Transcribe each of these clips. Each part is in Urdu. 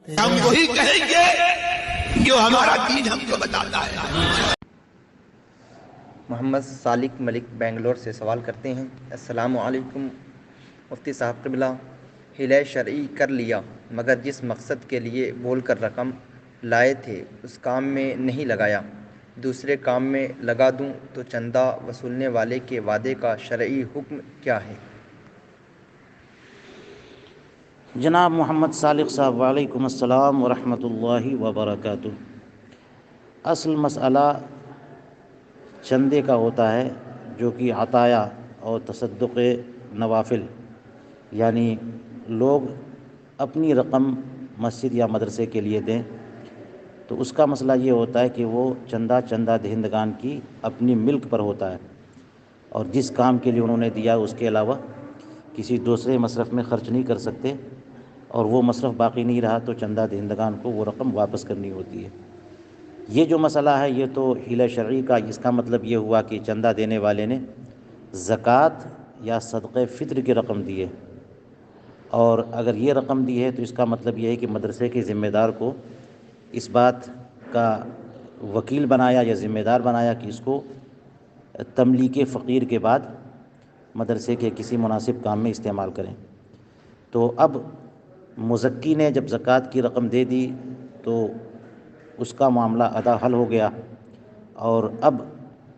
ہم وہی کہیں گے جو ہمارا دین ہم کو بتاتا ہے۔ محمد سالک ملک بنگلور سے سوال کرتے ہیں، السلام علیکم مفتی صاحب قبلہ، حلہ شرعی کر لیا مگر جس مقصد کے لیے بول کر رقم لائے تھے اس کام میں نہیں لگایا، دوسرے کام میں لگا دوں تو چندہ وصولنے والے کے وعدے کا شرعی حکم کیا ہے؟ جناب محمد صالح صاحب، وعلیکم السلام ورحمۃ اللہ وبرکاتہ۔ اصل مسئلہ چندے کا ہوتا ہے، جو کہ عطایا اور تصدق نوافل، یعنی لوگ اپنی رقم مسجد یا مدرسے کے لیے دیں، تو اس کا مسئلہ یہ ہوتا ہے کہ وہ چندہ دہندگان کی اپنی ملک پر ہوتا ہے، اور جس کام کے لیے انہوں نے دیا اس کے علاوہ کسی دوسرے مصرف میں خرچ نہیں کر سکتے، اور وہ مصرف باقی نہیں رہا تو چندہ دہندگان کو وہ رقم واپس کرنی ہوتی ہے۔ یہ جو مسئلہ ہے یہ تو حیلہ شرعی کا، اس کا مطلب یہ ہوا کہ چندہ دینے والے نے زکوٰۃ یا صدقہ فطر کی رقم دی ہے، اور اگر یہ رقم دی ہے تو اس کا مطلب یہ ہے کہ مدرسے کے ذمہ دار کو اس بات کا وکیل بنایا یا ذمہ دار بنایا کہ اس کو تملیک فقیر کے بعد مدرسے کے کسی مناسب کام میں استعمال کریں۔ تو اب مزکی نے جب زکوٰۃ کی رقم دے دی تو اس کا معاملہ ادا حل ہو گیا، اور اب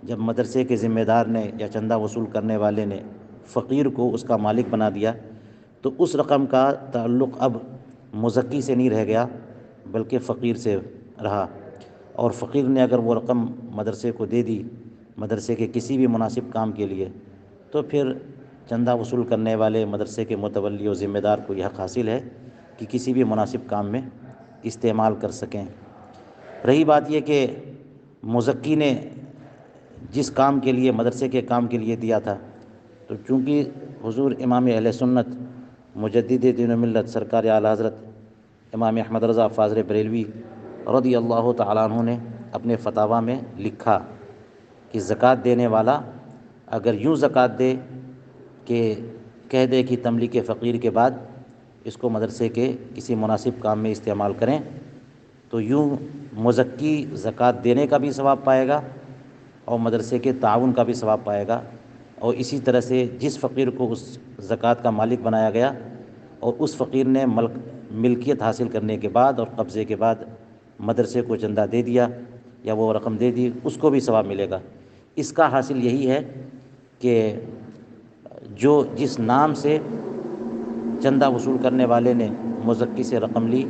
جب مدرسے کے ذمہ دار نے یا چندہ وصول کرنے والے نے فقیر کو اس کا مالک بنا دیا، تو اس رقم کا تعلق اب مزکی سے نہیں رہ گیا بلکہ فقیر سے رہا، اور فقیر نے اگر وہ رقم مدرسے کو دے دی مدرسے کے کسی بھی مناسب کام کے لیے، تو پھر چندہ وصول کرنے والے مدرسے کے متولی و ذمہ دار کو یہ حق حاصل ہے کہ کسی بھی مناسب کام میں استعمال کر سکیں۔ رہی بات یہ کہ مزکی نے جس کام کے لیے مدرسے کے کام کے لیے دیا تھا، تو چونکہ حضور امام اہل سنت مجدد دین و ملت سرکار اعلیٰ حضرت امام احمد رضا فاضل بریلوی رضی اللہ تعالیٰ عنہ نے اپنے فتاویٰ میں لکھا کہ زکوٰۃ دینے والا اگر یوں زکوٰۃ دے کہ کہہ دے کہ تملیک فقیر کے بعد اس کو مدرسے کے کسی مناسب کام میں استعمال کریں، تو یوں مزکی زکوٰۃ دینے کا بھی ثواب پائے گا اور مدرسے کے تعاون کا بھی ثواب پائے گا، اور اسی طرح سے جس فقیر کو اس زکوٰۃ کا مالک بنایا گیا اور اس فقیر نے ملکیت حاصل کرنے کے بعد اور قبضے کے بعد مدرسے کو چندہ دے دیا یا وہ رقم دے دی، اس کو بھی ثواب ملے گا۔ اس کا حاصل یہی ہے کہ جو جس نام سے چندہ وصول کرنے والے نے مزکی سے رقم لی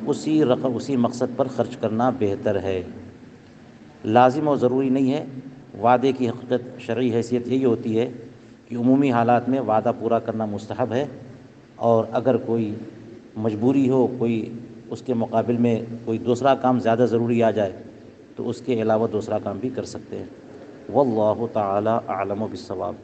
اسی مقصد پر خرچ کرنا بہتر ہے۔ لازم و ضروری نہیں ہے، وعدے کی حقیقت شرعی حیثیت یہی ہوتی ہے کہ عمومی حالات میں وعدہ پورا کرنا مستحب ہے، اور اگر کوئی مجبوری ہو، کوئی اس کے مقابل میں کوئی دوسرا کام زیادہ ضروری آ جائے تو اس کے علاوہ دوسرا کام بھی کر سکتے ہیں۔ واللہ تعالی اعلم بالصواب۔